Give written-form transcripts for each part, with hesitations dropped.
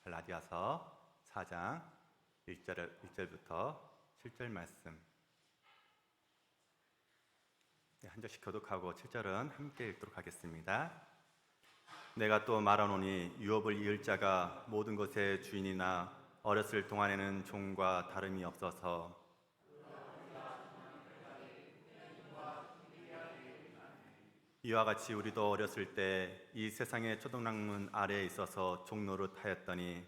갈라디아서 4장 1절부터 7절 말씀. 한 절씩 교독하고 7절은 함께 읽도록 하겠습니다. 내가 또 말하노니 유업을 이을 자가 모든 것의 주인이나 어렸을 동안에는 종과 다름이 없어서 이와 같이 우리도 어렸을 때 이 세상의 초등학문 아래에 있어서 종 노릇하였더니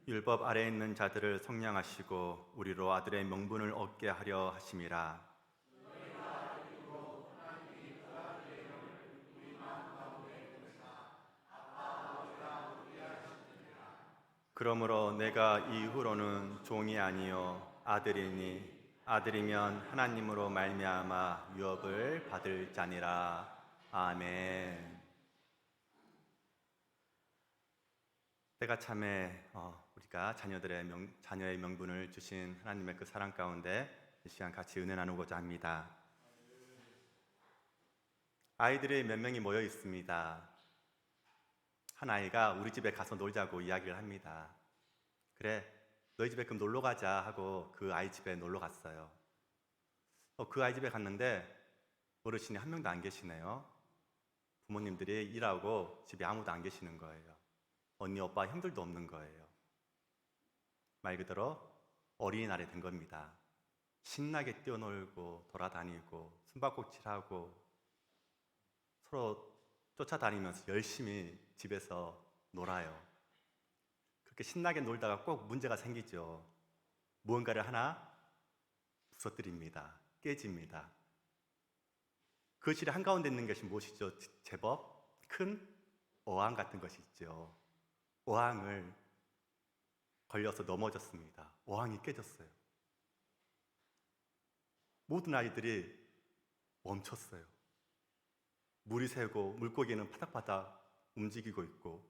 율법 아래에 있는 자들을 성량하시고 우리로 아들의 명분을 얻게 하려 하심이라. 그러므로 내가 이후로는 종이 아니요 아들이니 아들이면 하나님으로 말미암아 유업을 받을 자니라. 아멘. 때가 참에 우리가 자녀의 명분을 주신 하나님의 그 사랑 가운데 이 시간 같이 은혜 나누고자 합니다. 아이들이 몇 명이 모여 있습니다. 한 아이가 우리 집에 가서 놀자고 이야기를 합니다. 그래, 너희 집에 그럼 놀러 가자 하고 그 아이 집에 놀러 갔어요. 그 아이 집에 갔는데 어르신이 한 명도 안 계시네요. 부모님들이 일하고 집에 아무도 안 계시는 거예요. 언니, 오빠, 형들도 없는 거예요. 말 그대로 어린이날이 된 겁니다. 신나게 뛰어놀고 돌아다니고 숨바꼭질하고 서로 쫓아다니면서 열심히 집에서 놀아요. 그렇게 신나게 놀다가 꼭 문제가 생기죠. 무언가를 하나 부서뜨립니다. 깨집니다. 그 실의 한가운데 있는 것이 무엇이죠? 제법 큰 어항 같은 것이 있죠. 어항을 걸려서 넘어졌습니다. 어항이 깨졌어요. 모든 아이들이 멈췄어요. 물이 새고 물고기는 파닥파닥 움직이고 있고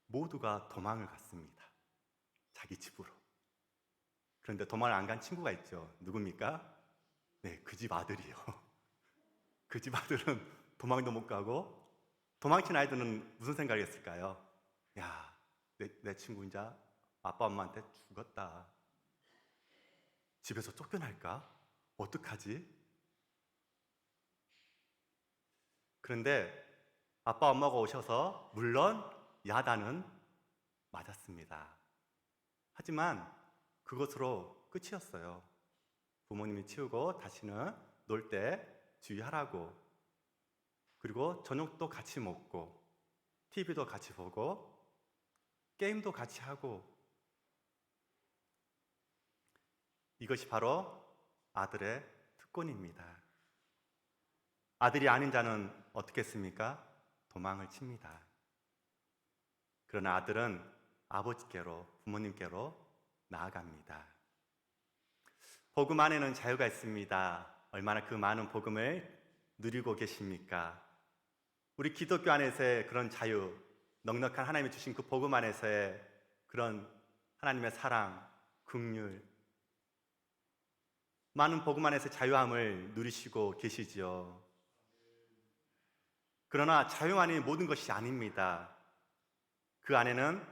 모두가 도망을 갔습니다. 자기 집으로. 그런데 도망을 안 간 친구가 있죠. 누굽니까? 네, 그 집 아들이요. 그 집 아들은 도망도 못 가고 도망친 아이들은 무슨 생각을 했을까요? 야, 내 친구 이제 아빠 엄마한테 죽었다. 집에서 쫓겨날까? 어떡하지? 그런데 아빠 엄마가 오셔서 물론 야단은 맞았습니다. 하지만 그것으로 끝이었어요. 부모님이 치우고 다시는 놀 때 주의하라고. 그리고 저녁도 같이 먹고 TV도 같이 보고 게임도 같이 하고. 이것이 바로 아들의 특권입니다. 아들이 아닌 자는 어떻게 했습니까? 도망을 칩니다. 그러나 아들은 아버지께로, 부모님께로 나아갑니다. 복음 안에는 자유가 있습니다. 얼마나 그 많은 복음을 누리고 계십니까? 우리 기독교 안에서의 그런 자유, 넉넉한 하나님이 주신 그 복음 안에서의 그런 하나님의 사랑, 긍휼, 많은 복음 안에서 자유함을 누리시고 계시지요. 그러나 자유만이 모든 것이 아닙니다. 그 안에는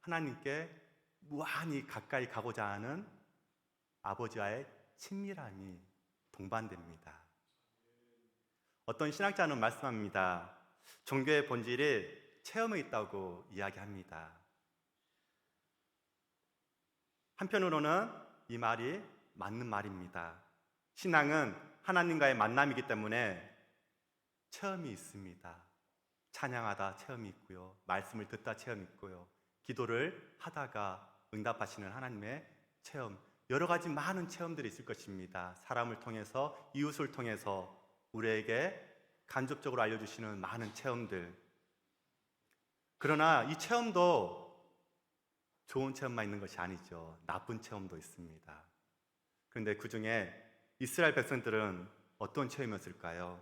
하나님께 무한히 가까이 가고자 하는 아버지와의 친밀함이 동반됩니다. 어떤 신학자는 말씀합니다. 종교의 본질이 체험에 있다고 이야기합니다. 한편으로는 이 말이 맞는 말입니다. 신앙은 하나님과의 만남이기 때문에 체험이 있습니다. 찬양하다 체험이 있고요. 말씀을 듣다 체험이 있고요. 기도를 하다가 응답하시는 하나님의 체험, 여러 가지 많은 체험들이 있을 것입니다. 사람을 통해서, 이웃을 통해서 우리에게 간접적으로 알려주시는 많은 체험들. 그러나 이 체험도 좋은 체험만 있는 것이 아니죠. 나쁜 체험도 있습니다. 그런데 그 중에 이스라엘 백성들은 어떤 체험이었을까요?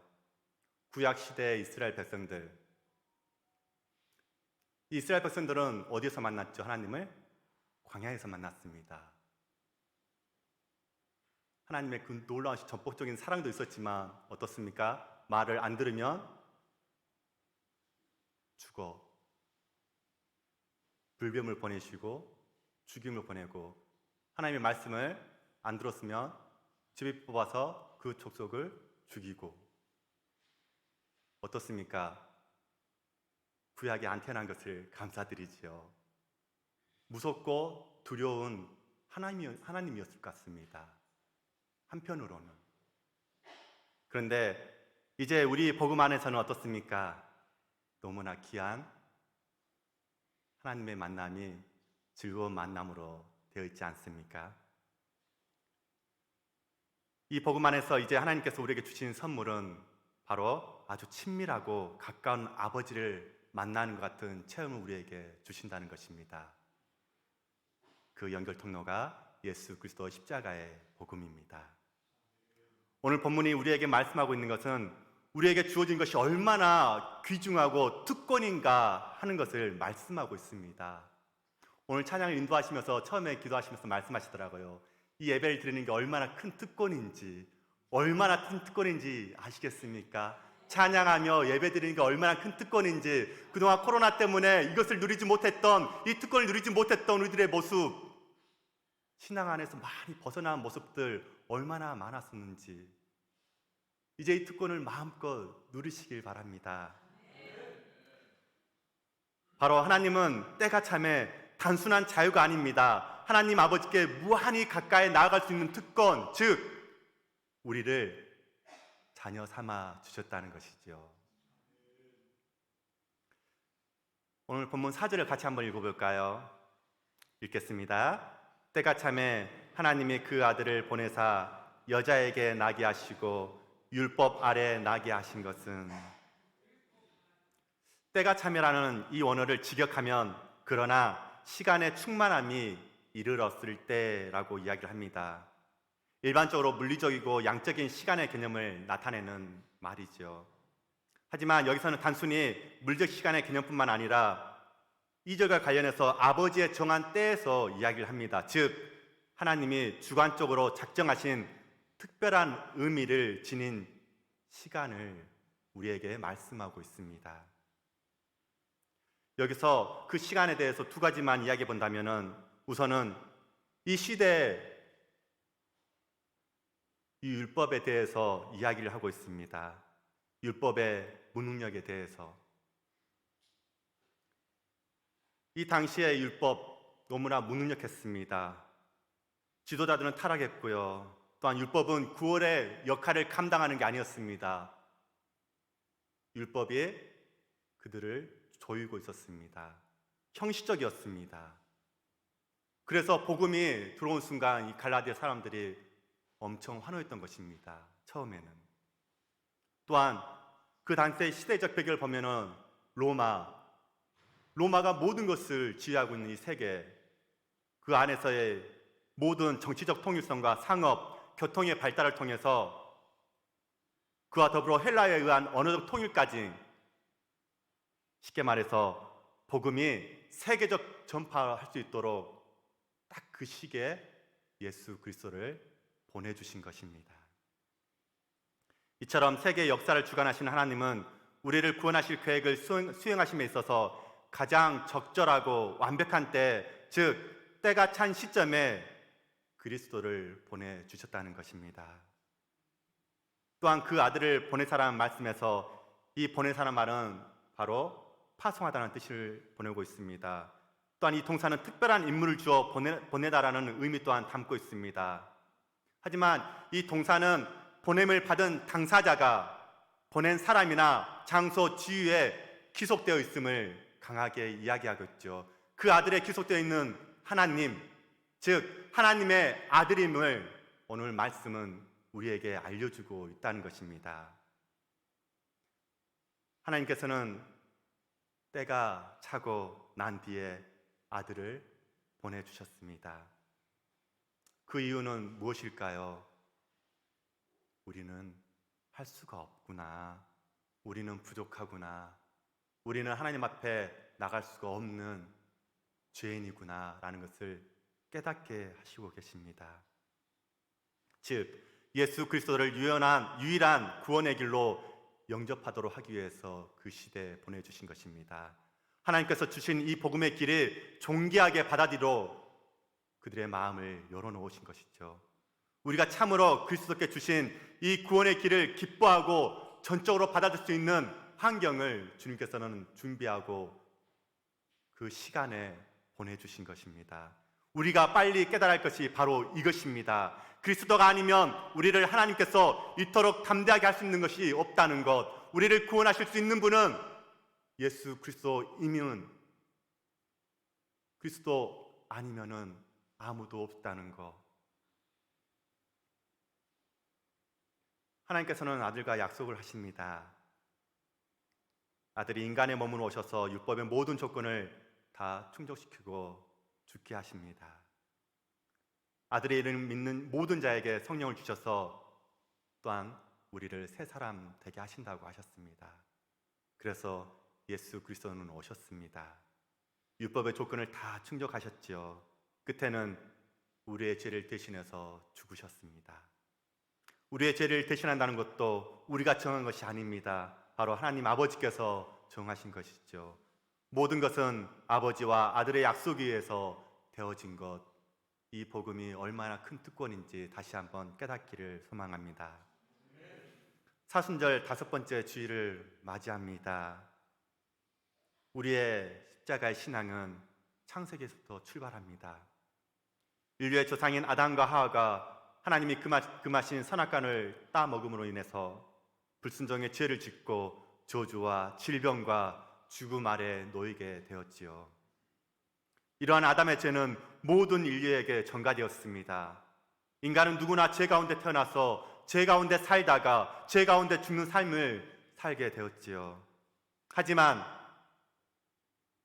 구약 시대의 이스라엘 백성들. 이스라엘 백성들은 어디에서 만났죠? 하나님을 광야에서 만났습니다. 하나님의 그 놀라우신 전폭적인 사랑도 있었지만 어떻습니까? 말을 안 들으면 죽어. 불뱀을 보내시고 죽임을 보내고, 하나님의 말씀을 안 들었으면 집에 뽑아서 그 족속을 죽이고. 어떻습니까? 구약이 안 태어난 것을 감사드리지요. 무섭고 두려운 하나님이었을 것 같습니다. 한편으로는. 그런데 이제 우리 복음 안에서는 어떻습니까? 너무나 귀한 하나님의 만남이 즐거운 만남으로 되어 있지 않습니까? 이 복음 안에서 이제 하나님께서 우리에게 주신 선물은 바로 아주 친밀하고 가까운 아버지를 만나는 것 같은 체험을 우리에게 주신다는 것입니다. 그 연결 통로가 예수 그리스도 십자가의 복음입니다. 오늘 본문이 우리에게 말씀하고 있는 것은 우리에게 주어진 것이 얼마나 귀중하고 특권인가 하는 것을 말씀하고 있습니다. 오늘 찬양을 인도하시면서 처음에 기도하시면서 말씀하시더라고요. 이 예배를 드리는 게 얼마나 큰 특권인지, 얼마나 큰 특권인지 아시겠습니까? 찬양하며 예배 드리는 게 얼마나 큰 특권인지, 그동안 코로나 때문에 이것을 누리지 못했던, 이 특권을 누리지 못했던 우리들의 모습, 신앙 안에서 많이 벗어난 모습들 얼마나 많았었는지, 이제 이 특권을 마음껏 누리시길 바랍니다. 바로 하나님은 때가 참에 단순한 자유가 아닙니다. 하나님 아버지께 무한히 가까이 나아갈 수 있는 특권, 즉 우리를 자녀 삼아 주셨다는 것이죠. 오늘 본문 4절을 같이 한번 읽어볼까요? 읽겠습니다. 때가 참에 하나님이 그 아들을 보내사 여자에게 나게 하시고 율법 아래 나게 하신 것은, 때가 참이라는 이 원어를 직역하면 그러나 시간의 충만함이 이르렀을 때라고 이야기를 합니다. 일반적으로 물리적이고 양적인 시간의 개념을 나타내는 말이죠. 하지만 여기서는 단순히 물적 시간의 개념뿐만 아니라 2절과 관련해서 아버지의 정한 때에서 이야기를 합니다. 즉 하나님이 주관적으로 작정하신 특별한 의미를 지닌 시간을 우리에게 말씀하고 있습니다. 여기서 그 시간에 대해서 두 가지만 이야기해 본다면은, 우선은 이 시대에 이 율법에 대해서 이야기를 하고 있습니다. 율법의 무능력에 대해서. 이 당시의 율법 너무나 무능력했습니다. 지도자들은 타락했고요. 또한 율법은 구원의 역할을 감당하는 게 아니었습니다. 율법이 그들을 조이고 있었습니다. 형식적이었습니다. 그래서 복음이 들어온 순간 이 갈라디아 사람들이 엄청 환호했던 것입니다. 처음에는. 또한 그 당시의 시대적 배경을 보면은 로마가 모든 것을 지휘하고 있는 이 세계, 그 안에서의 모든 정치적 통일성과 상업, 교통의 발달을 통해서 그와 더불어 헬라에 의한 언어적 통일까지, 쉽게 말해서 복음이 세계적 전파할 수 있도록 딱 그 시기에 예수 그리스도를 보내주신 것입니다. 이처럼 세계의 역사를 주관하시는 하나님은 우리를 구원하실 계획을 수행하심에 있어서 가장 적절하고 완벽한 때, 즉 때가 찬 시점에 그리스도를 보내주셨다는 것입니다. 또한 그 아들을 보내사라는 말씀에서 이 보내사라는 말은 바로 파송하다는 뜻을 보내고 있습니다. 또한 이 동사는 특별한 인물을 주어 보내다라는 의미 또한 담고 있습니다. 하지만 이 동사는 보냄을 받은 당사자가 보낸 사람이나 장소, 지위에 기속되어 있음을 강하게 이야기하고 있죠. 그 아들에 기속되어 있는 하나님, 즉 하나님의 아들임을 오늘 말씀은 우리에게 알려주고 있다는 것입니다. 하나님께서는 때가 차고 난 뒤에 아들을 보내주셨습니다. 그 이유는 무엇일까요? 우리는 할 수가 없구나. 우리는 부족하구나. 우리는 하나님 앞에 나갈 수가 없는 죄인이구나 라는 것을 깨닫게 하시고 계십니다. 즉 예수 그리스도를 유일한 구원의 길로 영접하도록 하기 위해서 그 시대에 보내주신 것입니다. 하나님께서 주신 이 복음의 길을 존귀하게 받아들이러 그들의 마음을 열어놓으신 것이죠. 우리가 참으로 그리스도께 주신 이 구원의 길을 기뻐하고 전적으로 받아들일 수 있는 환경을 주님께서는 준비하고 그 시간에 보내주신 것입니다. 우리가 빨리 깨달을 것이 바로 이것입니다. 그리스도가 아니면 우리를 하나님께서 이토록 담대하게 할 수 있는 것이 없다는 것, 우리를 구원하실 수 있는 분은 예수 그리스도이면 그리스도 아니면은 아무도 없다는 것. 하나님께서는 아들과 약속을 하십니다. 아들이 인간의 몸으로 오셔서 율법의 모든 조건을 다 충족시키고 죽게 하십니다. 아들의 이름을 믿는 모든 자에게 성령을 주셔서 또한 우리를 새 사람 되게 하신다고 하셨습니다. 그래서 예수 그리스도는 오셨습니다. 율법의 조건을 다 충족하셨지요. 끝에는 우리의 죄를 대신해서 죽으셨습니다. 우리의 죄를 대신한다는 것도 우리가 정한 것이 아닙니다. 바로 하나님 아버지께서 정하신 것이죠. 모든 것은 아버지와 아들의 약속에 의해서 되어진 것, 이 복음이 얼마나 큰 특권인지 다시 한번 깨닫기를 소망합니다. 사순절 5번째 주일을 맞이합니다. 우리의 십자가의 신앙은 창세기에서부터 출발합니다. 인류의 조상인 아담과 하와가 하나님이 금하신 선악과를 따먹음으로 인해서 불순종의 죄를 짓고 저주와 질병과 죽음 아래 놓이게 되었지요. 이러한 아담의 죄는 모든 인류에게 전가되었습니다. 인간은 누구나 죄 가운데 태어나서 죄 가운데 살다가 죄 가운데 죽는 삶을 살게 되었지요. 하지만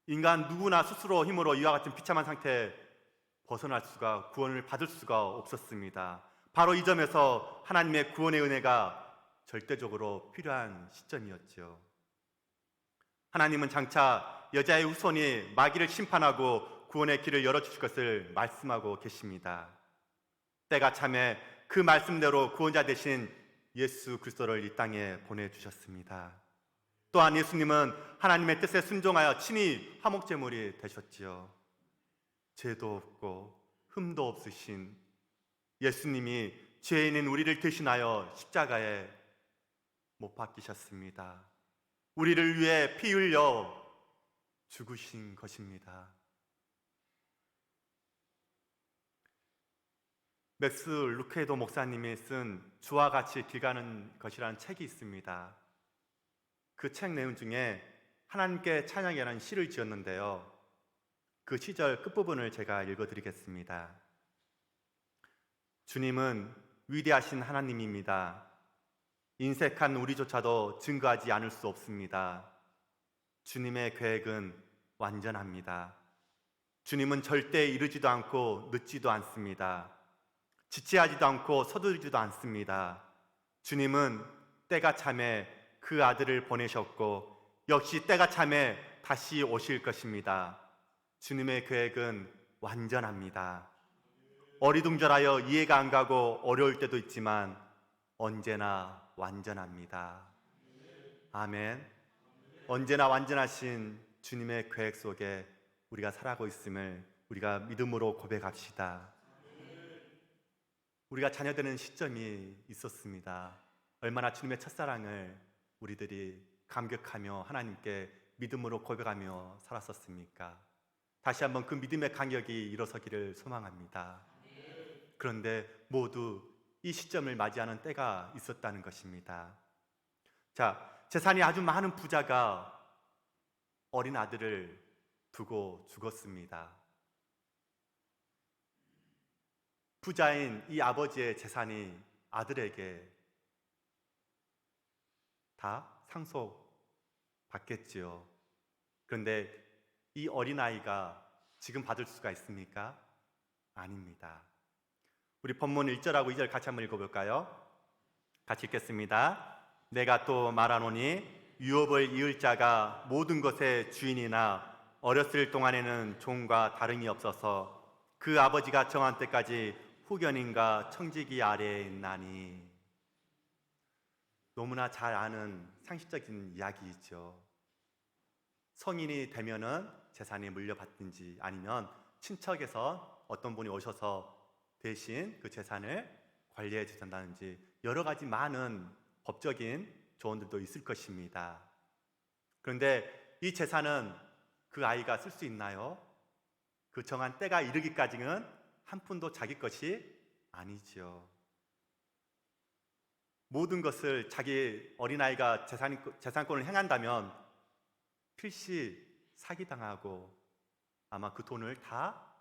인간 누구나 스스로 힘으로 이와 같은 비참한 상태에 벗어날 수가, 구원을 받을 수가 없었습니다. 바로 이 점에서 하나님의 구원의 은혜가 절대적으로 필요한 시점이었죠. 하나님은 장차 여자의 후손이 마귀를 심판하고 구원의 길을 열어주실 것을 말씀하고 계십니다. 때가 참에 그 말씀대로 구원자 되신 예수 그리스도를 이 땅에 보내주셨습니다. 또한 예수님은 하나님의 뜻에 순종하여 친히 화목제물이 되셨지요. 죄도 없고 흠도 없으신 예수님이 죄인인 우리를 대신하여 십자가에 못 박히셨습니다. 우리를 위해 피 흘려 죽으신 것입니다. 맥스 루케도 목사님이 쓴 주와 같이 길 가는 것이라는 책이 있습니다. 그 책 내용 중에 하나님께 찬양이라는 시를 지었는데요. 그 시절 끝부분을 제가 읽어드리겠습니다. 주님은 위대하신 하나님입니다. 인색한 우리조차도 증거하지 않을 수 없습니다. 주님의 계획은 완전합니다. 주님은 절대 이르지도 않고 늦지도 않습니다. 지체하지도 않고 서두르지도 않습니다. 주님은 때가 참에 그 아들을 보내셨고 역시 때가 참에 다시 오실 것입니다. 주님의 계획은 완전합니다. 어리둥절하여 이해가 안 가고 어려울 때도 있지만 언제나 완전합니다. 아멘. 언제나 완전하신 주님의 계획 속에 우리가 살아가고 있음을 우리가 믿음으로 고백합시다. 우리가 자녀되는 시점이 있었습니다. 얼마나 주님의 첫사랑을 우리들이 감격하며 하나님께 믿음으로 고백하며 살았었습니까? 다시 한번 그 믿음의 간격이 일어서기를 소망합니다. 그런데 모두 이 시점을 맞이하는 때가 있었다는 것입니다. 자, 재산이 아주 많은 부자가 어린 아들을 두고 죽었습니다. 부자인 이 아버지의 재산이 아들에게 다 상속받겠지요. 그런데 이 어린아이가 지금 받을 수가 있습니까? 아닙니다. 우리 본문 1절하고 2절 같이 한번 읽어볼까요? 같이 읽겠습니다. 내가 또 말하노니 유업을 이을 자가 모든 것의 주인이나 어렸을 동안에는 종과 다름이 없어서 그 아버지가 정한 때까지 후견인과 청지기 아래에 있나니. 너무나 잘 아는 상식적인 이야기이죠. 성인이 되면은 재산이 물려받든지 아니면 친척에서 어떤 분이 오셔서 대신 그 재산을 관리해 주신다든지 여러 가지 많은 법적인 조언들도 있을 것입니다. 그런데 이 재산은 그 아이가 쓸 수 있나요? 그 정한 때가 이르기까지는 한 푼도 자기 것이 아니지요. 모든 것을 자기 어린아이가 재산권을 행한다면 필시 사기당하고 아마 그 돈을 다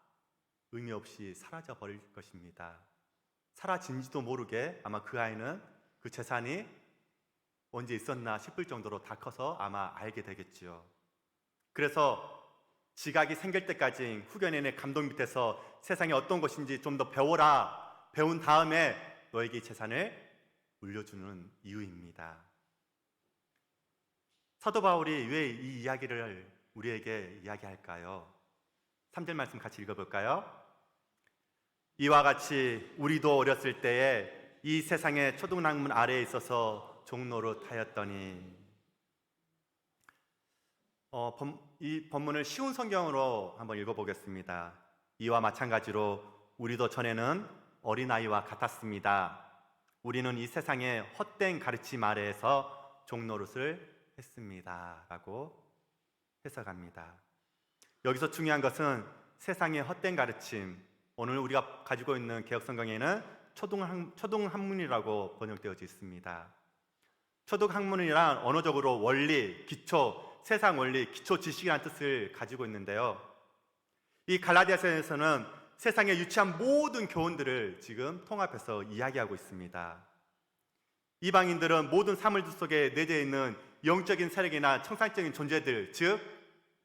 의미 없이 사라져 버릴 것입니다. 사라진지도 모르게 아마 그 아이는 그 재산이 언제 있었나 싶을 정도로 다 커서 아마 알게 되겠지요. 그래서 지각이 생길 때까지 후견인의 감독 밑에서 세상에 어떤 것인지 좀 더 배워라. 배운 다음에 너에게 재산을 물려주는 이유입니다. 사도 바울이 왜 이 이야기를 우리에게 이야기할까요? 3절 말씀 같이 읽어볼까요? 이와 같이 우리도 어렸을 때에 이 세상의 초등학문 아래에 있어서 종노릇하였더니. 이 본문을 쉬운 성경으로 한번 읽어보겠습니다. 이와 마찬가지로 우리도 전에는 어린아이와 같았습니다. 우리는 이 세상의 헛된 가르침 아래에서 종노릇을 했습니다 라고 해석합니다. 여기서 중요한 것은 세상의 헛된 가르침, 오늘 우리가 가지고 있는 개혁성경에는 초등학문이라고 번역되어져 있습니다. 초등학문이란 언어적으로 원리, 기초, 세상 원리, 기초 지식이라는 뜻을 가지고 있는데요. 이 갈라디아서에서는 세상에 유치한 모든 교훈들을 지금 통합해서 이야기하고 있습니다. 이방인들은 모든 사물들 속에 내재해 있는 영적인 세력이나 청산적인 존재들, 즉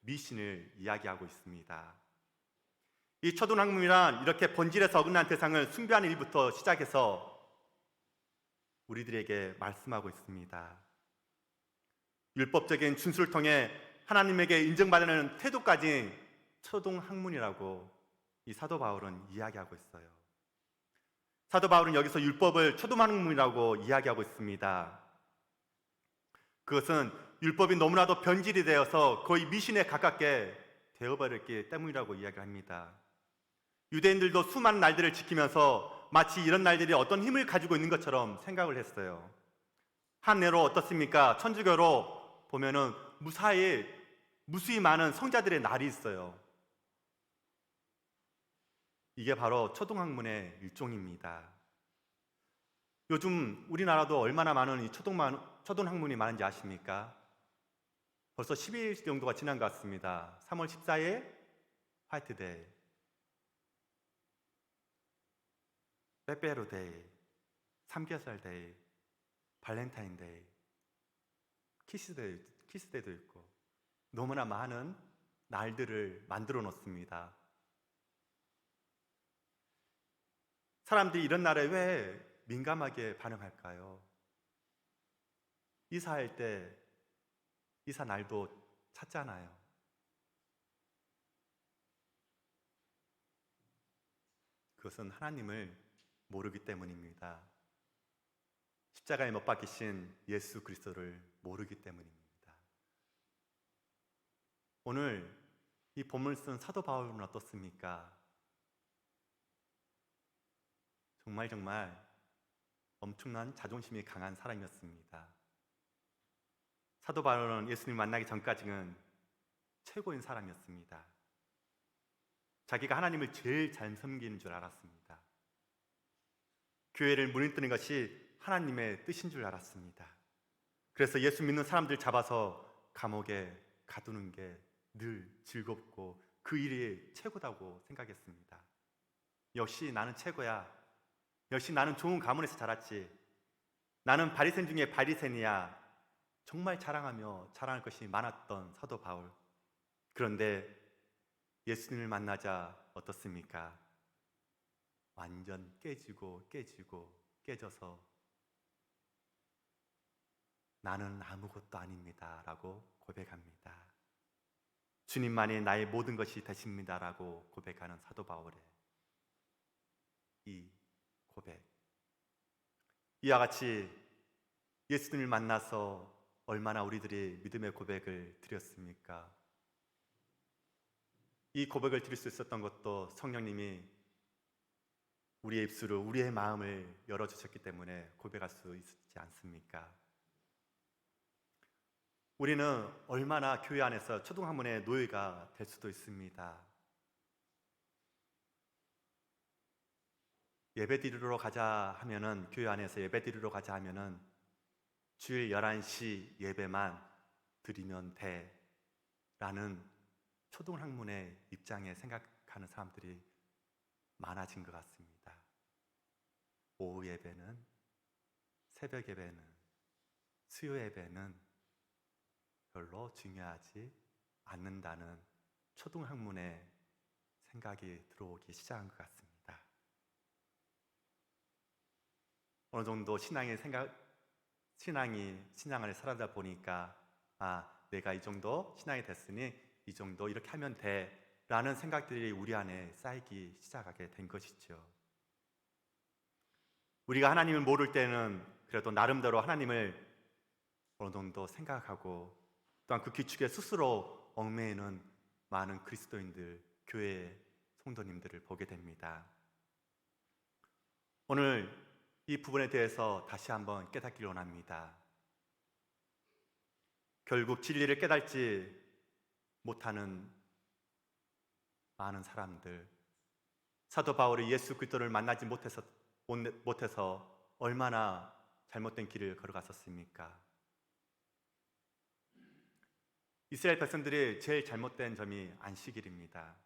미신을 이야기하고 있습니다. 이 초등학문이란 이렇게 본질에서 어긋난 대상을 숭배하는 일부터 시작해서 우리들에게 말씀하고 있습니다. 율법적인 준수를 통해 하나님에게 인정받는 태도까지 초등학문이라고 이 사도 바울은 이야기하고 있어요. 사도 바울은 여기서 율법을 초등학문이라고 이야기하고 있습니다. 그것은 율법이 너무나도 변질이 되어서 거의 미신에 가깝게 되어버렸기 때문이라고 이야기합니다. 유대인들도 수많은 날들을 지키면서 마치 이런 날들이 어떤 힘을 가지고 있는 것처럼 생각을 했어요. 한 예로 어떻습니까? 천주교로 보면은 무수히 많은 성자들의 날이 있어요. 이게 바로 초등학문의 일종입니다. 요즘 우리나라도 얼마나 많은 이 초등학문이 많은지 아십니까? 벌써 10일 정도가 지난 것 같습니다. 3월 14일 화이트데이, 빼빼로데이, 삼겹살데이, 발렌타인데이, 키스데이도 있고 너무나 많은 날들을 만들어 놓습니다. 사람들이 이런 날에 왜 민감하게 반응할까요? 이사할 때 이사 날도 찾잖아요. 그것은 하나님을 모르기 때문입니다. 십자가에 못 박히신 예수 그리스도를 모르기 때문입니다. 오늘 이 본문을 쓴 사도 바울은 어떻습니까? 정말 엄청난 자존심이 강한 사람이었습니다. 사도 바울은 예수님 만나기 전까지는 최고인 사람이었습니다. 자기가 하나님을 제일 잘 섬기는 줄 알았습니다. 교회를 무너뜨리는 것이 하나님의 뜻인 줄 알았습니다. 그래서 예수 믿는 사람들 잡아서 감옥에 가두는 게 늘 즐겁고 그 일이 최고다고 생각했습니다. 역시 나는 최고야. 역시 나는 좋은 가문에서 자랐지. 나는 바리새인 중에 바리새인이야. 정말 자랑할 것이 많았던 사도 바울. 그런데 예수님을 만나자 어떻습니까? 완전 깨져서 나는 아무것도 아닙니다 라고 고백합니다. 주님만이 나의 모든 것이 되십니다 라고 고백하는 사도 바울의 이 고백. 이와 같이 예수님을 만나서 얼마나 우리들이 믿음의 고백을 드렸습니까? 이 고백을 드릴 수 있었던 것도 성령님이 우리의 입술을, 우리의 마음을 열어주셨기 때문에 고백할 수 있지 않습니까? 우리는 얼마나 교회 안에서 초등학문의 노예가 될 수도 있습니다. 예배 드리러 가자 하면은, 교회 안에서 예배 드리러 가자 하면은 주일 11시 예배만 드리면 돼 라는 초등학문의 입장에 생각하는 사람들이 많아진 것 같습니다. 오후 예배는, 새벽 예배는, 수요 예배는 별로 중요하지 않는다는 초등학문의 생각이 들어오기 시작한 것 같습니다. 어느 정도 신앙을 살아다 보니까 내가 이 정도 신앙이 됐으니 이 정도 이렇게 하면 돼 라는 생각들이 우리 안에 쌓이기 시작하게 된 것이죠. 우리가 하나님을 모를 때는 그래도 나름대로 하나님을 어느 정도 생각하고, 또한 그 규칙에 스스로 얽매이는 많은 그리스도인들, 교회 성도님들을 보게 됩니다. 오늘 이 부분에 대해서 다시 한번 깨닫기를 원합니다. 결국 진리를 깨닫지 못하는 많은 사람들, 사도 바울이 예수 그리스도를 만나지 못해서 얼마나 잘못된 길을 걸어갔었습니까? 이스라엘 백성들이 제일 잘못된 점이 안식일입니다.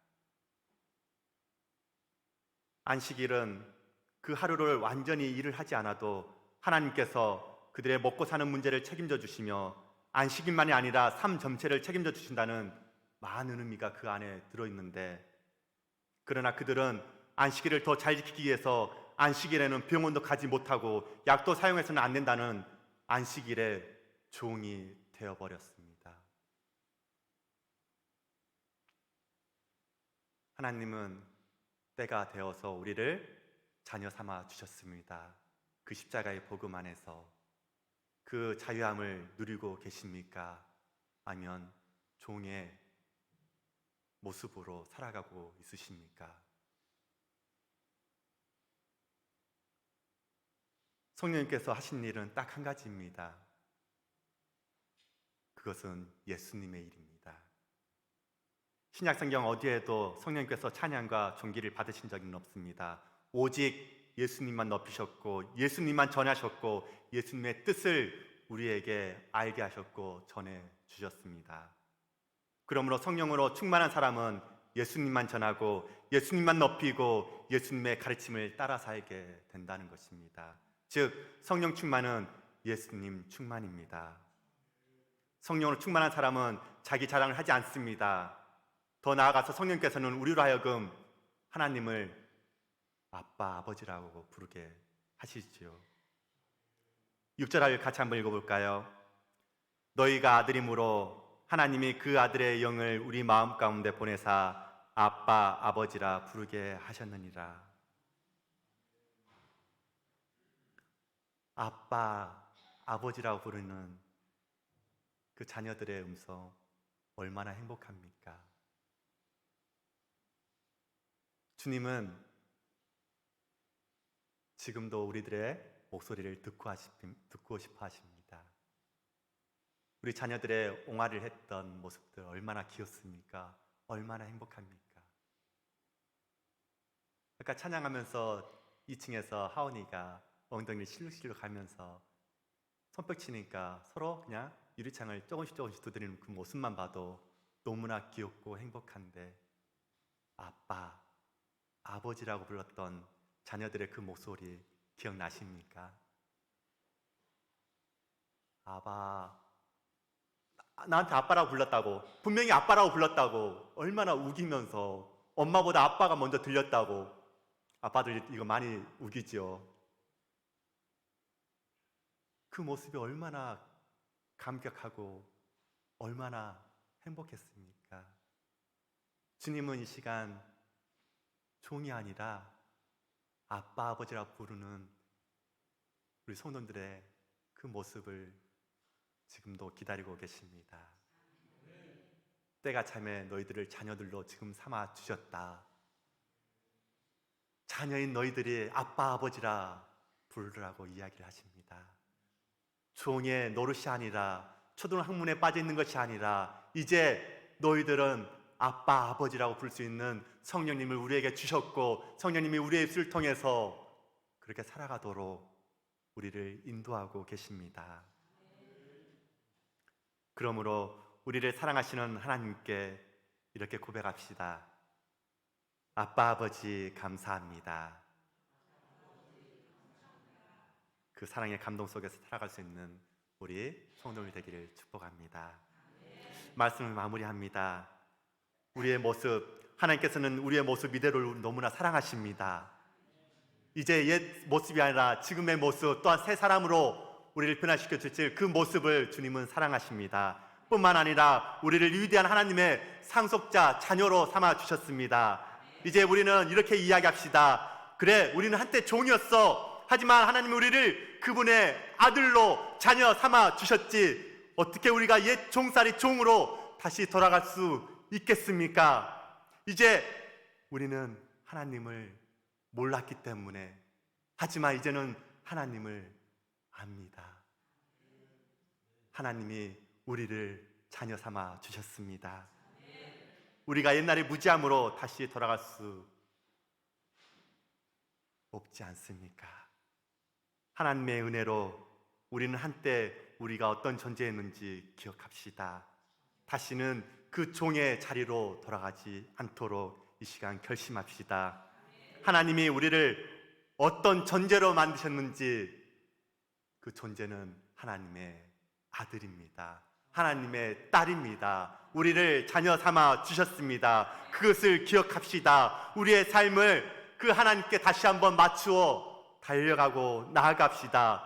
안식일은 그 하루를 완전히 일을 하지 않아도 하나님께서 그들의 먹고 사는 문제를 책임져 주시며, 안식일만이 아니라 삶 전체를 책임져 주신다는 많은 의미가 그 안에 들어있는데, 그러나 그들은 안식일을 더 잘 지키기 위해서 안식일에는 병원도 가지 못하고 약도 사용해서는 안 된다는 안식일의 종이 되어버렸습니다. 하나님은 때가 되어서 우리를 자녀 삼아 주셨습니다. 그 십자가의 복음 안에서 그 자유함을 누리고 계십니까? 아니면 종의 모습으로 살아가고 있으십니까? 성령님께서 하신 일은 딱 한 가지입니다. 그것은 예수님의 일입니다. 신약성경 어디에도 성령님께서 찬양과 존귀를 받으신 적은 없습니다. 오직 예수님만 높이셨고, 예수님만 전하셨고, 예수님의 뜻을 우리에게 알게 하셨고 전해 주셨습니다. 그러므로 성령으로 충만한 사람은 예수님만 전하고 예수님만 높이고 예수님의 가르침을 따라 살게 된다는 것입니다. 즉, 성령 충만은 예수님 충만입니다. 성령으로 충만한 사람은 자기 자랑을 하지 않습니다. 더 나아가서 성령께서는 우리로 하여금 하나님을 아빠, 아버지라고 부르게 하시지요. 6절을 같이 한번 읽어볼까요? 너희가 아들이므로 하나님이 그 아들의 영을 우리 마음 가운데 보내사 아빠, 아버지라 부르게 하셨느니라. 아빠, 아버지라고 부르는 그 자녀들의 음성 얼마나 행복합니까? 주님은 지금도 우리들의 목소리를 듣고 싶어 하십니다. 우리 자녀들의 옹알이를 했던 모습들 얼마나 귀엽습니까? 얼마나 행복합니까? 아까 찬양하면서 2층에서 하원이가 엉덩이를 실룩실룩 하면서 손뼉 치니까 서로 그냥 유리창을 조금씩 두드리는 그 모습만 봐도 너무나 귀엽고 행복한데, 아빠, 아버지라고 불렀던 자녀들의 그 목소리 기억나십니까? 나한테 아빠라고 불렀다고, 분명히 아빠라고 불렀다고 얼마나 우기면서, 엄마보다 아빠가 먼저 들렸다고. 아빠들 이거 많이 우기죠. 그 모습이 얼마나 감격하고 얼마나 행복했습니까? 주님은 이 시간 종이 아니라 아빠, 아버지라 부르는 우리 성도들의 그 모습을 지금도 기다리고 계십니다. 때가 참에 너희들을 자녀들로 지금 삼아 주셨다. 자녀인 너희들이 아빠, 아버지라 부르라고 이야기를 하십니다. 종의 노릇이 아니라, 초등학문에 빠져 있는 것이 아니라, 이제 너희들은 아빠, 아버지라고 부를 수 있는 성령님을 우리에게 주셨고, 성령님이 우리의 입술을 통해서 그렇게 살아가도록 우리를 인도하고 계십니다. 그러므로 우리를 사랑하시는 하나님께 이렇게 고백합시다. 아빠, 아버지 감사합니다. 그 사랑의 감동 속에서 살아갈 수 있는 우리 성도들 되기를 축복합니다. 말씀을 마무리합니다. 우리의 모습, 하나님께서는 우리의 모습 이대로를 너무나 사랑하십니다. 이제 옛 모습이 아니라 지금의 모습, 또한 새 사람으로 우리를 변화시켜 주실 그 모습을 주님은 사랑하십니다. 뿐만 아니라 우리를 위대한 하나님의 상속자, 자녀로 삼아 주셨습니다. 이제 우리는 이렇게 이야기합시다. 그래, 우리는 한때 종이었어. 하지만 하나님이 우리를 그분의 아들로 자녀 삼아 주셨지. 어떻게 우리가 옛 종살이 종으로 다시 돌아갈 수 있겠습니까? 이제 우리는 하나님을 몰랐기 때문에, 하지만 이제는 하나님을 압니다. 하나님이 우리를 자녀 삼아 주셨습니다. 우리가 옛날의 무지함으로 다시 돌아갈 수 없지 않습니까? 하나님의 은혜로 우리는 한때 우리가 어떤 존재였는지 기억합시다. 다시는 그 종의 자리로 돌아가지 않도록 이 시간 결심합시다. 하나님이 우리를 어떤 존재로 만드셨는지, 그 존재는 하나님의 아들입니다. 하나님의 딸입니다. 우리를 자녀 삼아 주셨습니다. 그것을 기억합시다. 우리의 삶을 그 하나님께 다시 한번 맞추어 달려가고 나아갑시다.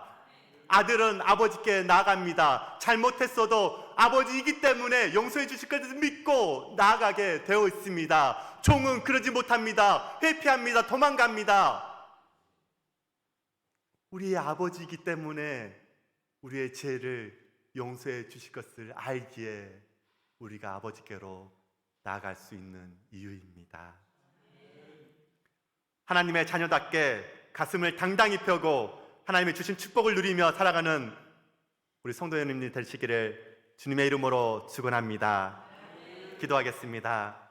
아들은 아버지께 나아갑니다. 잘못했어도 아버지이기 때문에 용서해 주실 것을 믿고 나아가게 되어 있습니다. 종은 그러지 못합니다. 회피합니다. 도망갑니다. 우리의 아버지이기 때문에 우리의 죄를 용서해 주실 것을 알기에 우리가 아버지께로 나아갈 수 있는 이유입니다. 하나님의 자녀답게 가슴을 당당히 펴고 하나님의 주신 축복을 누리며 살아가는 우리 성도 여러분이 되시기를 주님의 이름으로 축원합니다. 기도하겠습니다.